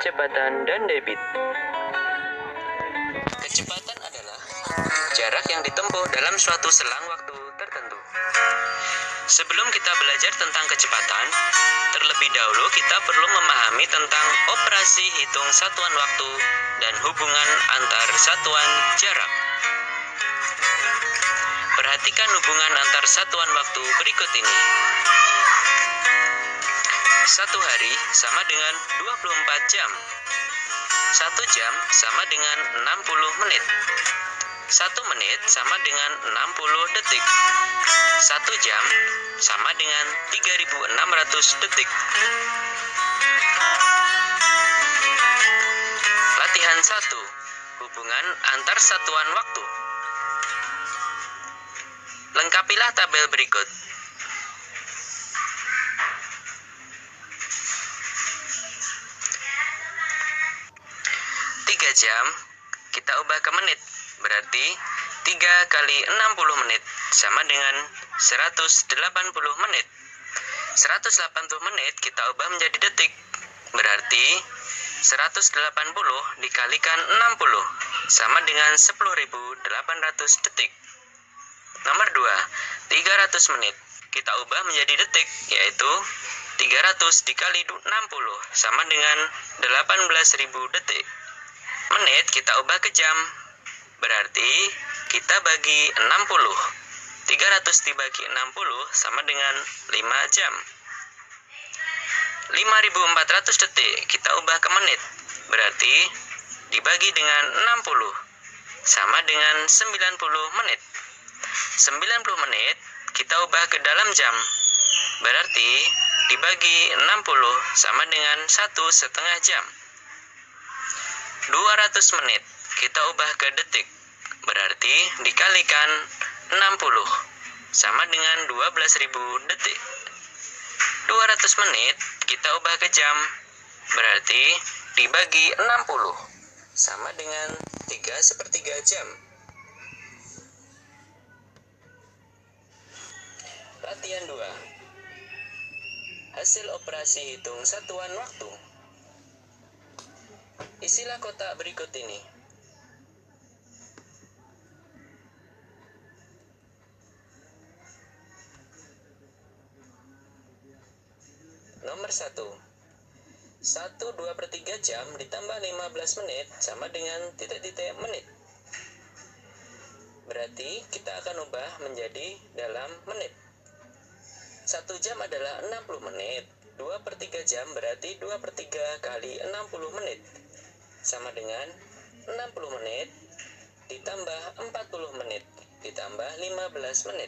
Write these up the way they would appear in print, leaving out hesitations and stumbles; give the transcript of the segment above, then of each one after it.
kecepatan dan debit. Kecepatan adalah jarak yang ditempuh dalam suatu selang waktu tertentu. Sebelum kita belajar tentang kecepatan, terlebih dahulu kita perlu memahami tentang operasi hitung satuan waktu dan hubungan antar satuan jarak. Perhatikan hubungan antar satuan waktu berikut ini. Satu hari sama dengan 24 jam. 1 jam sama dengan 60 menit. 1 menit sama dengan 60 detik. 1 jam sama dengan 3.600 detik. Latihan 1. Hubungan antar satuan waktu. Lengkapilah tabel berikut. 3 jam kita ubah ke menit, berarti 3 kali 60 menit sama dengan 180 menit. 180 menit kita ubah menjadi detik, berarti 180 dikalikan 60 sama dengan 10.800 detik. Nomor 2, 300 menit kita ubah menjadi detik, yaitu 300 dikali 60 sama dengan 18.000 detik. Menit kita ubah ke jam, berarti kita bagi 60. 300 dibagi 60 sama dengan 5 jam. 5.400 detik kita ubah ke menit, berarti dibagi dengan 60 sama dengan 90 menit. 90 menit kita ubah ke dalam jam, berarti dibagi 60 sama dengan 1,5 jam. 200 menit kita ubah ke detik, berarti dikalikan 60 sama dengan 12.000 detik. 200 menit kita ubah ke jam, berarti dibagi 60 sama dengan 3/4 jam. Latihan 2. Hasil operasi hitung satuan waktu. Isilah kotak berikut ini. Nomor 1. 1/2/3 jam ditambah 15 menit sama dengan titik-titik menit. Berarti kita akan ubah menjadi dalam menit. 1 jam adalah 60 menit. 2/3 jam berarti 2/3 kali 60 menit. Sama dengan 60 menit ditambah 40 menit ditambah 15 menit.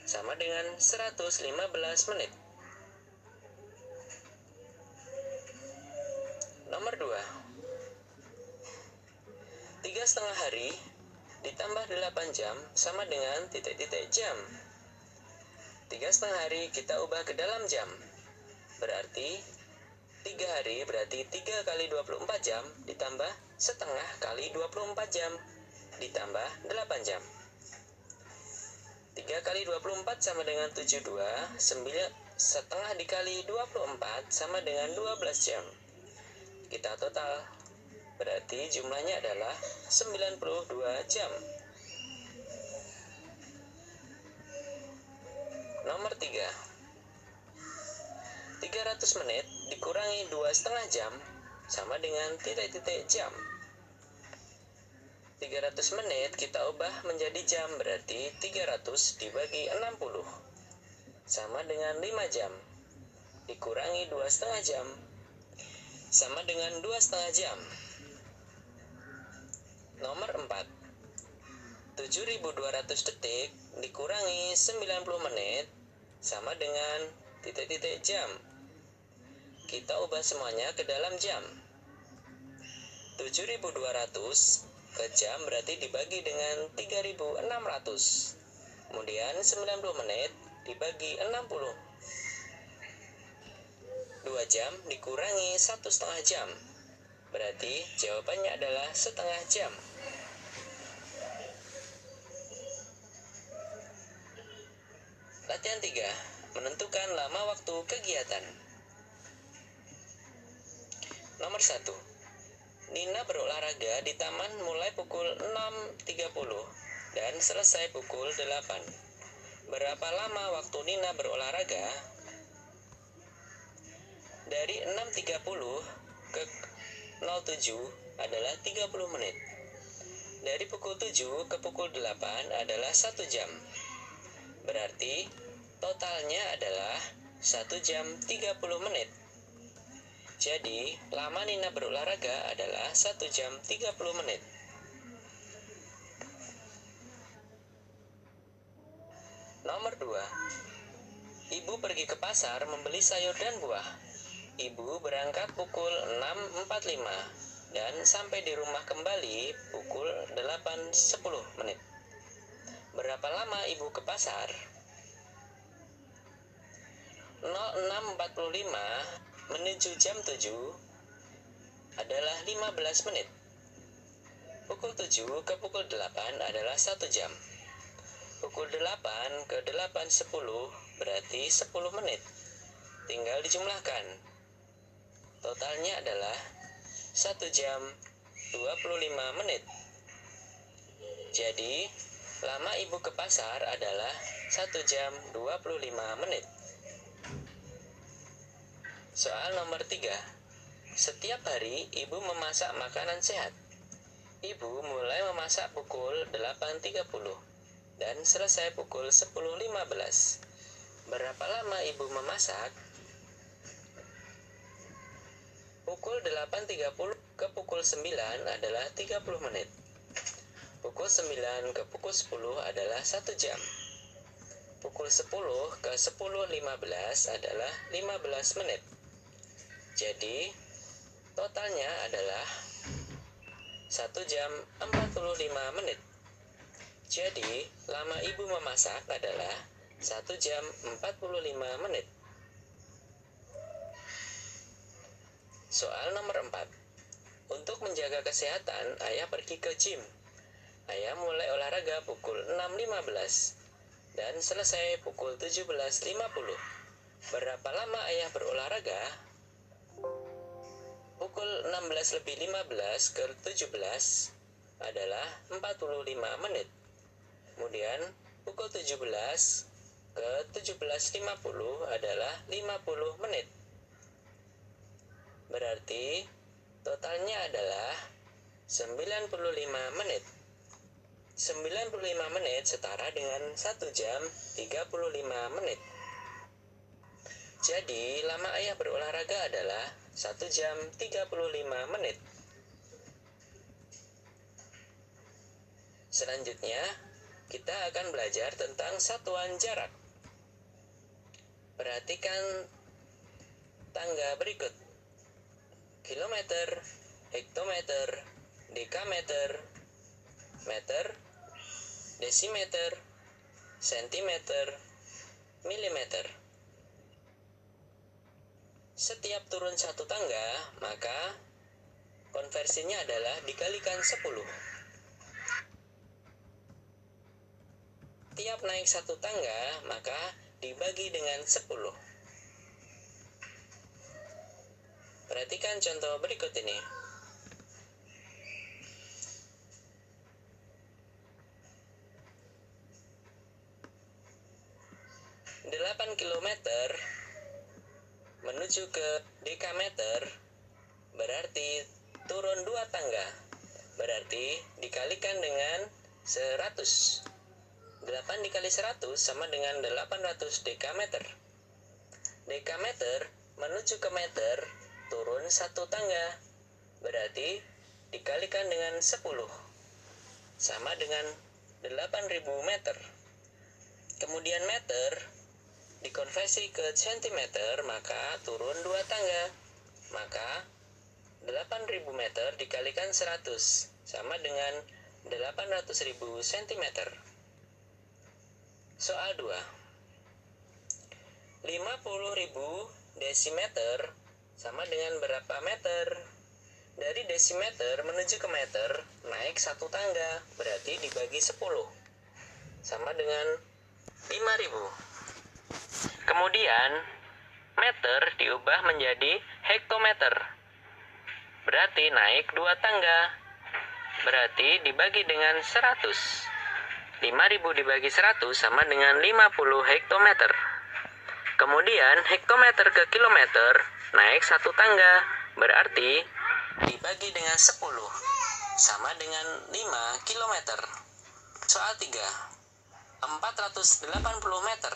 Sama dengan 115 menit. Nomor 2. 3,5 hari ditambah 8 jam sama dengan titik-titik jam. 3,5 hari kita ubah ke dalam jam, berarti 3 hari berarti 3 kali 24 jam ditambah setengah kali 24 jam ditambah 8 jam. 3 kali 24 sama dengan 72, 9 setengah dikali 24 sama dengan 12 jam. Kita total, berarti jumlahnya adalah 92 jam. Nomor 3. 300 menit dikurangi 2,5 jam sama dengan titik-titik jam. 300 menit kita ubah menjadi jam, berarti 300 dibagi 60 sama dengan 5 jam dikurangi 2,5 jam sama dengan 2,5 jam. Nomor 4. 7.200 detik dikurangi 90 menit sama dengan titik-titik jam. Kita ubah semuanya ke dalam jam. 7.200 ke jam berarti dibagi dengan 3.600. Kemudian 90 menit dibagi 60. 2 jam dikurangi 1,5 jam. Berarti jawabannya adalah setengah jam. Latihan 3. Menentukan lama waktu kegiatan. Nomor 1. Nina berolahraga di taman mulai pukul 6.30 dan selesai pukul 8. Berapa lama waktu Nina berolahraga? Dari 6.30 ke 07 adalah 30 menit. Dari pukul 7 ke pukul 8 adalah 1 jam. Berarti totalnya adalah 1 jam 30 menit. Jadi, lama Nina berolahraga adalah 1 jam 30 menit. Nomor 2. Ibu pergi ke pasar membeli sayur dan buah. Ibu berangkat pukul 6.45 dan sampai di rumah kembali pukul 8.10 menit. Berapa lama ibu ke pasar? 06.45 menuju jam 7 adalah 15 menit. Pukul 7 ke pukul 8 adalah 1 jam. Pukul 8 ke 8.10 berarti 10 menit. Tinggal dijumlahkan. Totalnya adalah 1 jam 25 menit. Jadi, lama ibu ke pasar adalah 1 jam 25 menit. Soal nomor 3. Setiap hari ibu memasak makanan sehat. Ibu mulai memasak pukul 8.30 dan selesai pukul 10.15. Berapa lama ibu memasak? Pukul 8.30 ke pukul 9 adalah 30 menit. Pukul 9 ke pukul 10 adalah 1 jam. Pukul 10 ke 10.15 adalah 15 menit. Jadi, totalnya adalah 1 jam 45 menit. Jadi, lama ibu memasak adalah 1 jam 45 menit. Soal nomor 4. Untuk menjaga kesehatan, ayah pergi ke gym. Ayah mulai olahraga pukul 6.15 dan selesai pukul 17.50. Berapa lama ayah berolahraga? Pukul 16.15 ke 17 adalah 45 menit. Kemudian pukul 17 ke 17.50 adalah 50 menit. Berarti totalnya adalah 95 menit. 95 menit setara dengan 1 jam 35 menit. Jadi, lama ayah berolahraga adalah 1 jam 35 menit. Selanjutnya, kita akan belajar tentang satuan jarak. Perhatikan tangga berikut. Kilometer, hektometer, dekameter, meter, desimeter, sentimeter, milimeter. Setiap turun satu tangga, maka konversinya adalah dikalikan 10. Tiap naik satu tangga, maka dibagi dengan 10. Perhatikan contoh berikut ini. Delapan kilometer menuju ke dekameter berarti turun 2 tangga. Berarti dikalikan dengan 100. 8 dikali 100 sama dengan 800 dekameter. Dekameter menuju ke meter turun 1 tangga. Berarti dikalikan dengan 10 sama dengan 8.000 meter. Kemudian meter dikonversi ke sentimeter, maka turun 2 tangga. Maka 8.000 meter dikalikan 100 sama dengan 800.000 cm. Soal 2. 50.000 desimeter sama dengan berapa meter? Dari desimeter menuju ke meter naik 1 tangga, berarti dibagi 10 sama dengan 5.000. Kemudian meter diubah menjadi hektometer. berarti naik 2 tangga. Berarti dibagi dengan 100. 5.000 dibagi 100 sama dengan 50 hektometer. Kemudian hektometer ke kilometer naik 1 tangga. Berarti dibagi dengan 10 sama dengan 5 kilometer. Soal 3. 480 meter.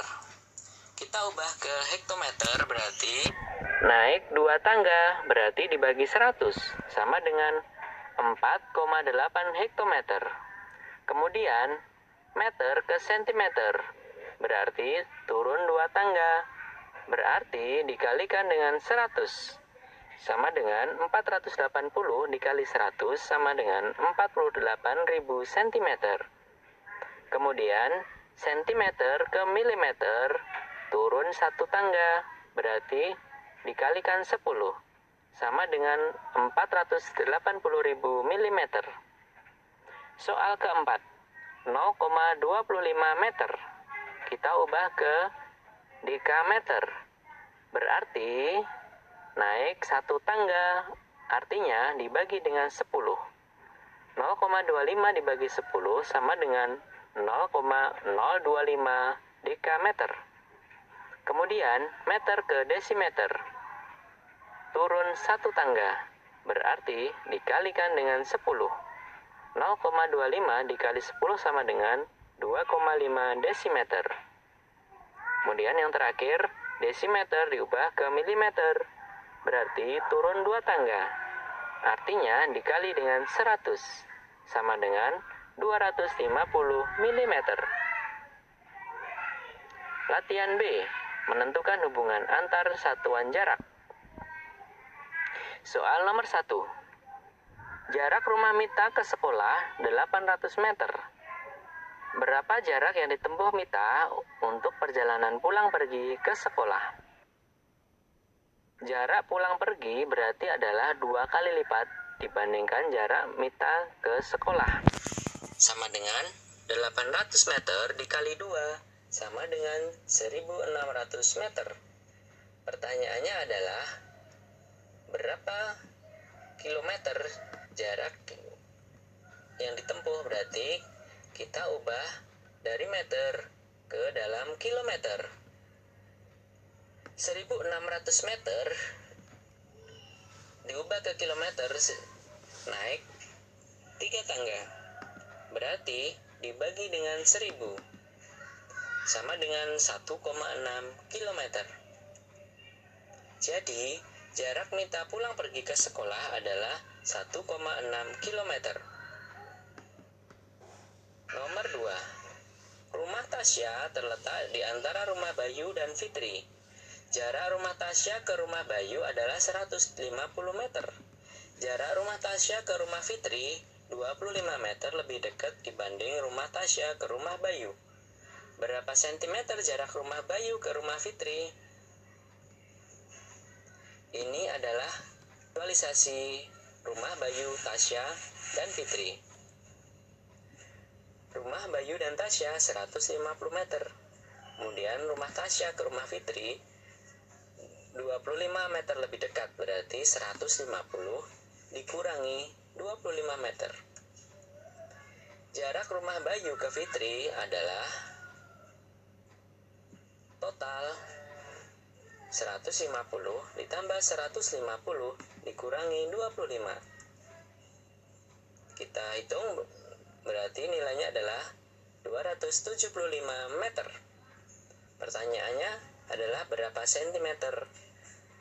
Kita ubah ke hektometer berarti naik 2 tangga. Berarti dibagi 100 sama dengan 4,8 hektometer. Kemudian meter ke sentimeter, berarti turun 2 tangga. Berarti dikalikan dengan 100, sama dengan 480 dikali 100 sama dengan 48.000 cm. Kemudian sentimeter ke milimeter, turun 1 tangga, berarti dikalikan 10, sama dengan 480.000 mm. Soal keempat, 0,25 meter. Kita ubah ke dekameter. Berarti naik 1 tangga, artinya dibagi dengan 10. 0,25 dibagi 10 sama dengan 0,025 dekameter. Kemudian meter ke desimeter. Turun 1 tangga, berarti dikalikan dengan 10. 0,25 dikali 10 sama dengan 2,5 desimeter. Kemudian yang terakhir, desimeter diubah ke milimeter. Berarti turun 2 tangga. Artinya dikali dengan 100 sama dengan 250 mm. Latihan B, menentukan hubungan antar satuan jarak. Soal nomor 1. Jarak rumah Mita ke sekolah 800 meter. Berapa jarak yang ditempuh Mita untuk perjalanan pulang pergi ke sekolah? Jarak pulang pergi berarti adalah 2 kali lipat dibandingkan jarak Mita ke sekolah. Sama dengan 800 meter dikali 2 sama dengan 1.600 meter. Pertanyaannya adalah berapa kilometer jarak yang ditempuh. Berarti kita ubah dari meter ke dalam kilometer. 1.600 meter diubah ke kilometer, naik 3 tangga. Berarti dibagi dengan 1.000 sama dengan 1,6 kilometer. Jadi jarak Mita pulang pergi ke sekolah adalah 1,6 kilometer. Nomor 2. Rumah Tasya terletak di antara rumah Bayu dan Fitri. Jarak rumah Tasya ke rumah Bayu adalah 150 meter. Jarak rumah Tasya ke rumah Fitri 25 meter lebih dekat dibanding rumah Tasya ke rumah Bayu. Berapa sentimeter jarak rumah Bayu ke rumah Fitri? Ini adalah visualisasi rumah Bayu, Tasya, dan Fitri. Rumah Bayu dan Tasya 150 meter. Kemudian rumah Tasya ke rumah Fitri 25 meter lebih dekat, berarti 150 dikurangi 25 meter. Jarak rumah Bayu ke Fitri adalah total 150 ditambah 150 dikurangi 25. Kita hitung, berarti nilainya adalah 275 meter. Pertanyaannya adalah berapa sentimeter?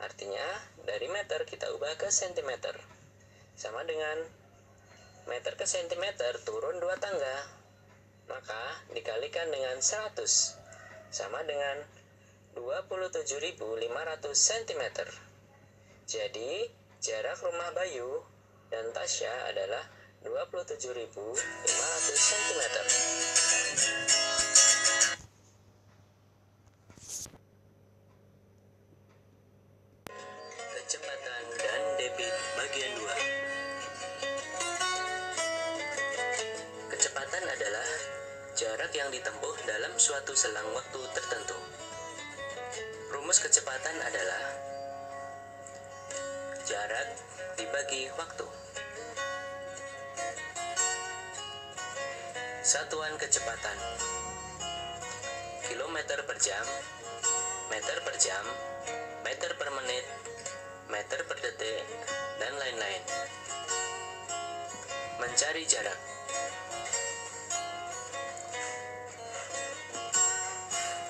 Artinya dari meter kita ubah ke sentimeter. Sama dengan meter ke sentimeter turun 2 tangga. Maka dikalikan dengan 100 sama dengan 27.500 cm. Jadi jarak rumah Bayu dan Tasya adalah 27.500 cm. Kecepatan dan debit bagian 2. Kecepatan adalah jarak yang ditempuh dalam suatu selang waktu tertentu. Rumus kecepatan adalah Jarak dibagi waktu. Satuan kecepatan: kilometer per jam, meter per jam, meter per menit, meter per detik, dan lain-lain. Mencari jarak.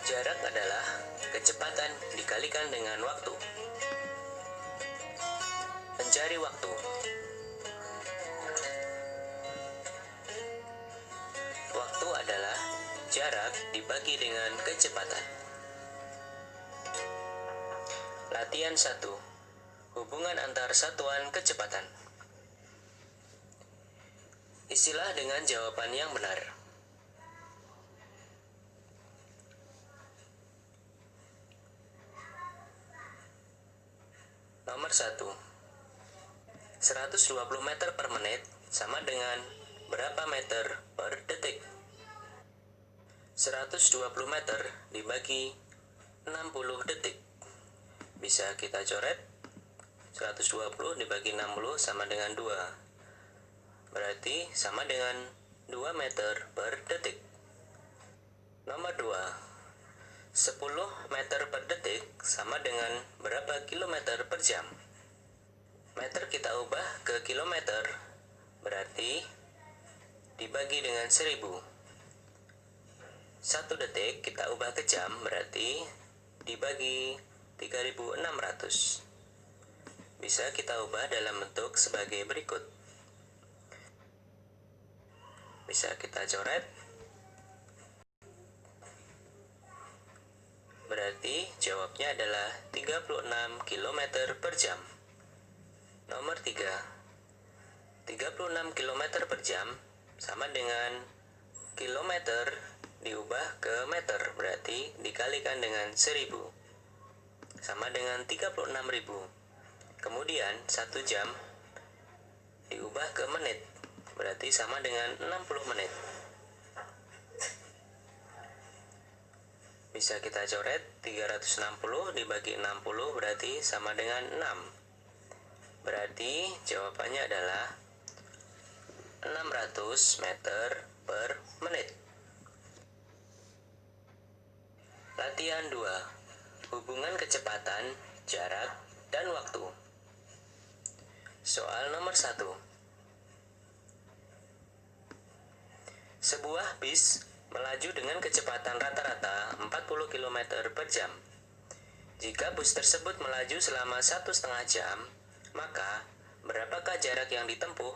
Jarak adalah kecepatan dikalikan dengan waktu. Mencari waktu. Waktu adalah jarak dibagi dengan kecepatan. Latihan 1. Hubungan antar satuan kecepatan. Isilah dengan jawaban yang benar. Nomor 1. 120 meter per menit sama dengan berapa meter per detik? 120 meter dibagi 60 detik. Bisa kita coret. 120 dibagi 60 sama dengan 2. Berarti sama dengan 2 meter per detik. Nomor 2. 10 meter per detik sama dengan berapa kilometer per jam? Meter kita ubah ke kilometer, berarti dibagi dengan 1000. 1 detik kita ubah ke jam, berarti dibagi 3600. Bisa kita ubah dalam bentuk sebagai berikut. Bisa kita coret. Berarti jawabnya adalah 36 km per jam. Nomor 3. 36 km per jam sama dengan kilometer diubah ke meter, berarti dikalikan dengan 1000. Sama dengan 36.000. Kemudian 1 jam diubah ke menit, berarti sama dengan 60 menit. Bisa kita coret. 360 dibagi 60 berarti sama dengan 6. Berarti jawabannya adalah 600 meter per menit. Latihan 2. Hubungan kecepatan, jarak, dan waktu. Soal nomor 1. Sebuah bis melaju dengan kecepatan rata-rata 40 km per jam. Jika bus tersebut melaju selama 1,5 jam, maka berapakah jarak yang ditempuh?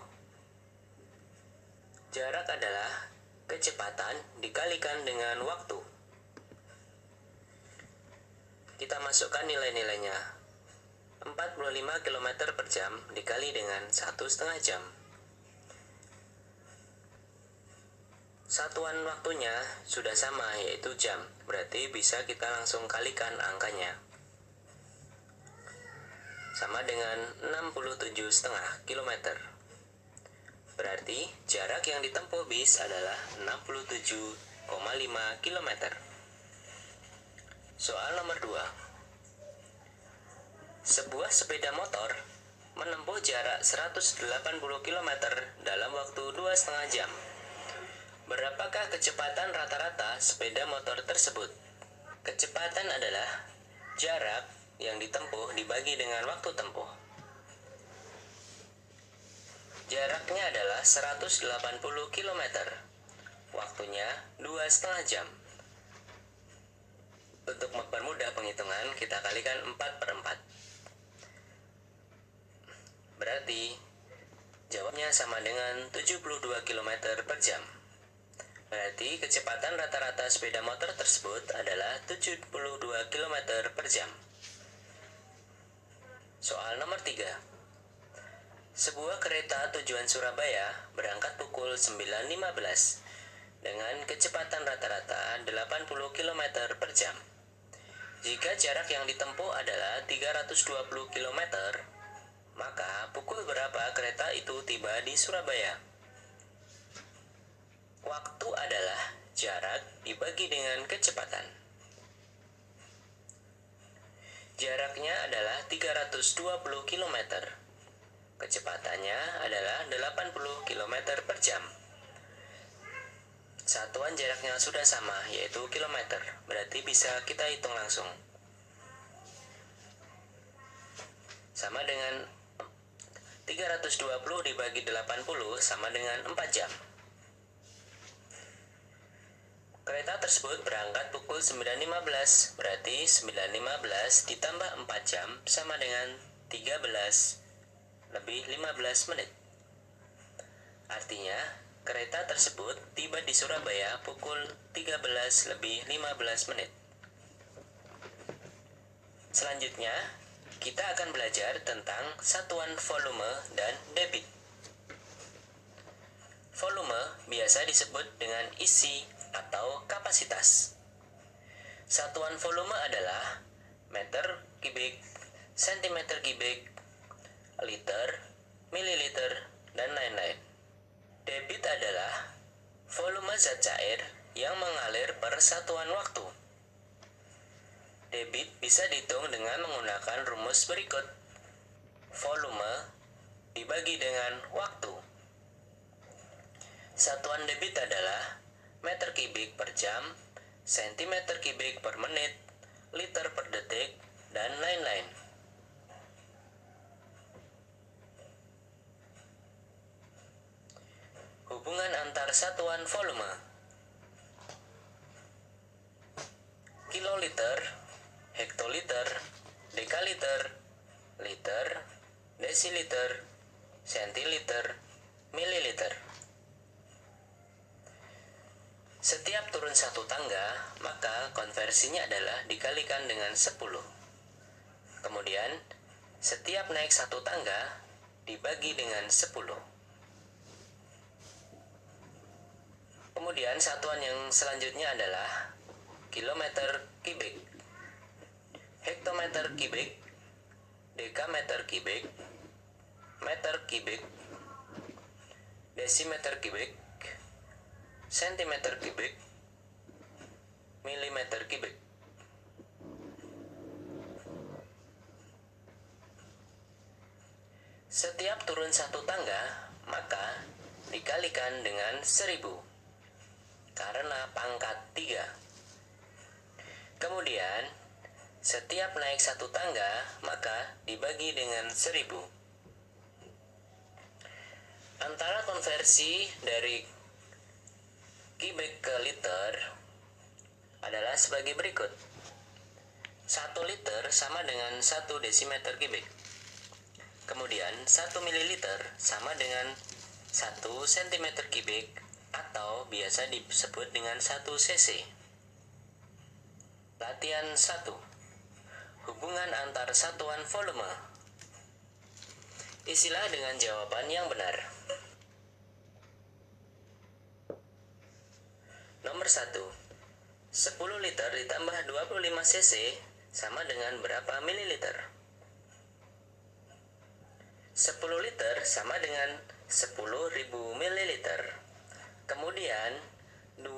Jarak adalah kecepatan dikalikan dengan waktu. Kita masukkan nilai-nilainya. 45 km per jam dikali dengan 1,5 jam. Satuan waktunya sudah sama, yaitu jam. Berarti bisa kita langsung kalikan angkanya. Sama dengan 67,5 km. Berarti jarak yang ditempuh bis adalah 67,5 km. Soal nomor 2. Sebuah sepeda motor menempuh jarak 180 km dalam waktu 2,5 jam. Berapakah kecepatan rata-rata sepeda motor tersebut? Kecepatan adalah jarak yang ditempuh dibagi dengan waktu tempuh. Jaraknya adalah 180 km. Waktunya 2,5 jam. Untuk mempermudah penghitungan, kita kalikan 4/4. Berarti jawabnya sama dengan 72 km per jam. Berarti kecepatan rata-rata sepeda motor tersebut adalah 72 km per jam. Soal nomor 3. Sebuah kereta tujuan Surabaya berangkat pukul 9.15 dengan kecepatan rata-rata 80 km per jam. Jika jarak yang ditempuh adalah 320 km, maka pukul berapa kereta itu tiba di Surabaya? Waktu adalah jarak dibagi dengan kecepatan. Jaraknya adalah 320 km. Kecepatannya adalah 80 km per jam. Satuan jaraknya sudah sama, yaitu kilometer. Berarti bisa kita hitung langsung. Sama dengan 320 dibagi 80 sama dengan 4 jam. Kereta tersebut berangkat pukul 9.15, berarti 9.15 ditambah 4 jam sama dengan 13 lebih 15 menit. Artinya, kereta tersebut tiba di Surabaya pukul 13 lebih 15 menit. Selanjutnya, kita akan belajar tentang satuan volume dan debit. Volume biasa disebut dengan isi atau kapasitas. Satuan volume adalah meter kubik, sentimeter kubik, liter, mililiter, dan lain-lain. Debit adalah volume zat cair yang mengalir per satuan waktu. Debit bisa dihitung dengan menggunakan rumus berikut. Volume dibagi dengan waktu. Satuan debit adalah meter kubik per jam, sentimeter kubik per menit, liter per detik, dan lain-lain. Hubungan antar satuan volume. Kiloliter, hektoliter, dekaliter, liter, desiliter, sentiliter, mililiter. Setiap turun satu tangga, maka konversinya adalah dikalikan dengan 10. Kemudian, setiap naik satu tangga, dibagi dengan 10. Kemudian, satuan yang selanjutnya adalah kilometer kubik, hektometer kubik, dekameter kubik, meter kubik, desimeter kubik, sentimeter kubik, milimeter kubik. Setiap turun satu tangga, maka dikalikan dengan 1000 karena pangkat 3. Kemudian, setiap naik satu tangga, maka dibagi dengan 1000. Antara konversi dari kubik ke liter adalah sebagai berikut. 1 liter sama dengan 1 desimeter kubik. Kemudian 1 mililiter sama dengan 1 sentimeter kubik atau biasa disebut dengan 1 cc. Latihan 1. Hubungan antar satuan volume. Isilah dengan jawaban yang benar. Nomor 1. 10 liter ditambah 25 cc sama dengan berapa mililiter? 10 liter sama dengan 10.000 mililiter. Kemudian 25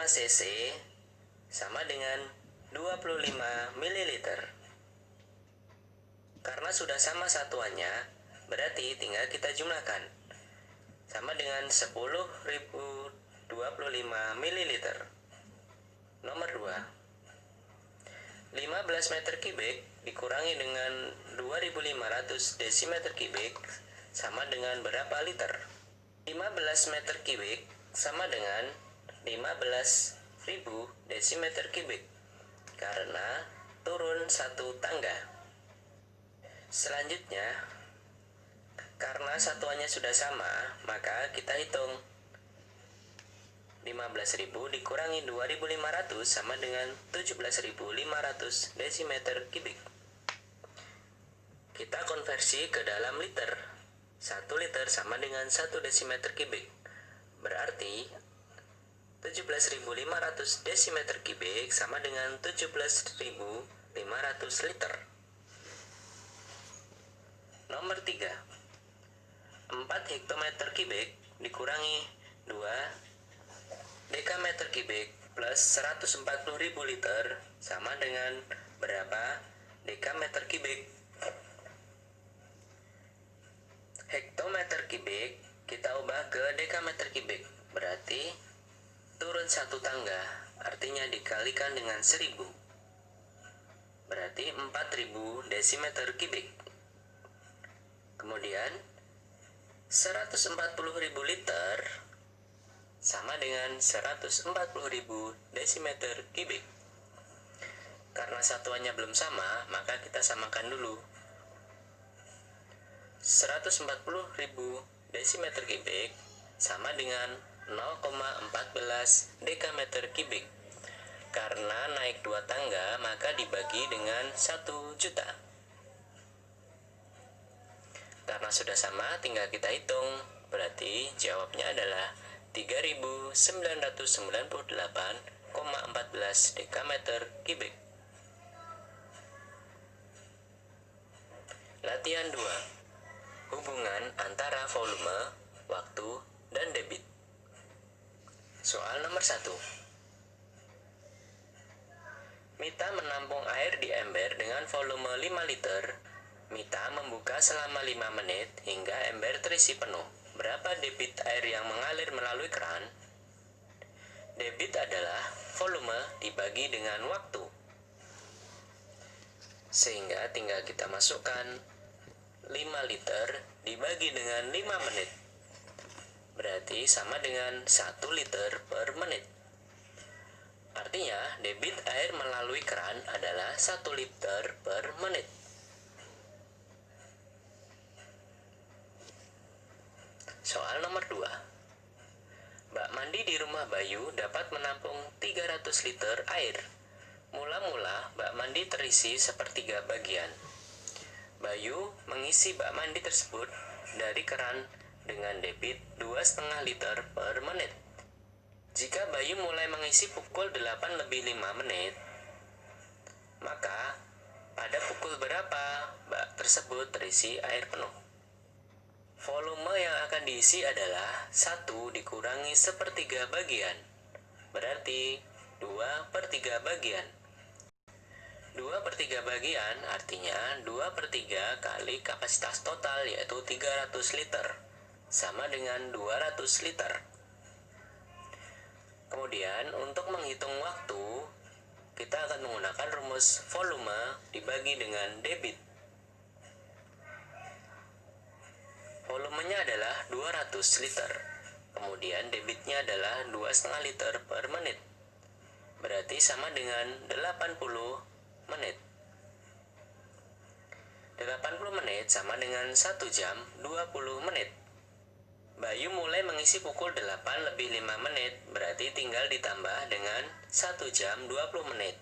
cc sama dengan 25 mililiter. Karena sudah sama satuannya, berarti tinggal kita jumlahkan. Sama dengan 10.025 mililiter. Nomor 2. 15 meter kubik dikurangi dengan 2500 desimeter kubik sama dengan berapa liter? 15 meter kubik sama dengan 15.000 desimeter kubik karena turun satu tangga. Selanjutnya, karena satuannya sudah sama, maka kita hitung 15.000 dikurangi 2.500 sama dengan 17.500 desimeter kubik. Kita konversi ke dalam liter. 1 liter sama dengan 1 desimeter kubik. Berarti 17.500 desimeter kubik sama dengan 17.500 liter. Nomor 3. 4 hektometer kubik dikurangi 2 dekameter kubik plus 140.000 liter sama dengan berapa dekameter kubik. Hektometer kubik kita ubah ke dekameter kubik, berarti turun satu tangga, artinya dikalikan dengan 1000, berarti 4000 desimeter kubik. Kemudian 140.000 liter sama dengan 140.000 desimeter kubik. Karena satuannya belum sama, maka kita samakan dulu. 140.000 desimeter kubik sama dengan 0,14 dekameter kubik. Karena naik 2 tangga, maka dibagi dengan 1 juta. Karena sudah sama, tinggal kita hitung. Berarti jawabnya adalah 3.998,14 dekameter kubik. Latihan 2. Hubungan antara volume, waktu, dan debit. Soal nomor 1. Mita menampung air di ember dengan volume 5 liter. Mita membuka selama 5 menit hingga ember terisi penuh. Berapa debit air yang mengalir melalui keran? Debit adalah volume dibagi dengan waktu. Sehingga tinggal kita masukkan 5 liter dibagi dengan 5 menit. Berarti sama dengan 1 liter per menit. Artinya, debit air melalui keran adalah 1 liter per menit. Soal nomor 2. Bak mandi di rumah Bayu dapat menampung 300 liter air. Mula-mula bak mandi terisi sepertiga bagian. Bayu mengisi bak mandi tersebut dari keran dengan debit 2,5 liter per menit. Jika Bayu mulai mengisi pukul 8:05, maka pada pukul berapa bak tersebut terisi air penuh? Volume yang akan diisi adalah 1 dikurangi sepertiga bagian, berarti 2/3 bagian. 2/3 bagian artinya 2/3 kali kapasitas total, yaitu 300 liter, sama dengan 200 liter. Kemudian untuk menghitung waktu, kita akan menggunakan rumus volume dibagi dengan debit. Volumenya adalah 200 liter, kemudian debitnya adalah 2,5 liter per menit, berarti sama dengan 80 menit. 80 menit sama dengan 1 jam 20 menit. Bayu mulai mengisi pukul 8:05, berarti tinggal ditambah dengan 1 jam 20 menit.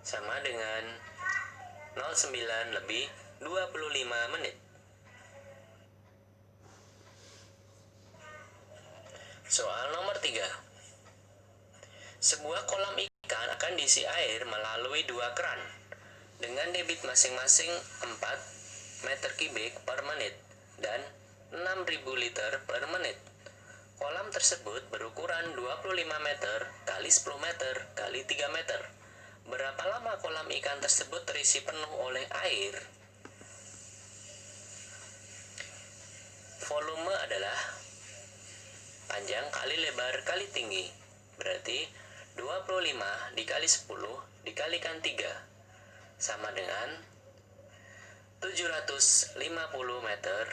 Sama dengan 09 lebih 25 menit. Soal nomor 3. Sebuah kolam ikan akan diisi air melalui 2 keran dengan debit masing-masing 4 meter kubik per menit dan 6.000 liter per menit. Kolam tersebut berukuran 25 meter kali 10 meter kali 3 meter. Berapa lama kolam ikan tersebut terisi penuh oleh air? Volume adalah panjang kali lebar kali tinggi, berarti 25 dikali 10 dikalikan 3 sama dengan 750 meter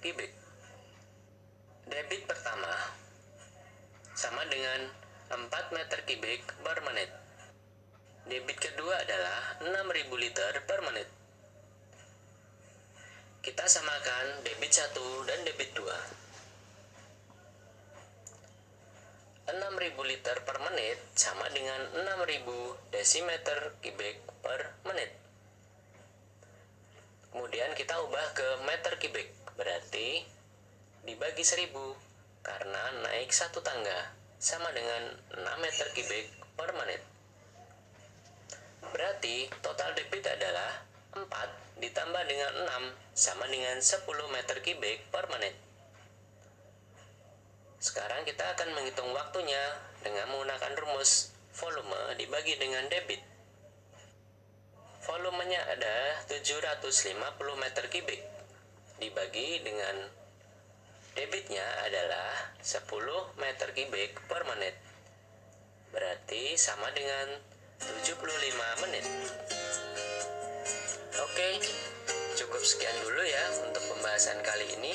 kubik. Debit pertama sama dengan 4 meter kubik per menit. Debit kedua adalah 6.000 liter per menit. Kita samakan debit 1 dan debit 2. 6.000 liter per menit sama dengan 6.000 desimeter kubik per menit. Kemudian kita ubah ke meter kubik, berarti dibagi 1000 karena naik 1 tangga sama dengan 6 meter kubik per menit. Berarti total debit adalah 4 ditambah dengan 6 sama dengan 10 meter kubik per menit. Sekarang kita akan menghitung waktunya dengan menggunakan rumus volume dibagi dengan debit. volumenya ada 750 meter kubik dibagi dengan debitnya adalah 10 meter kubik per menit. Berarti sama dengan 75 menit. Oke, cukup sekian dulu ya untuk pembahasan kali ini.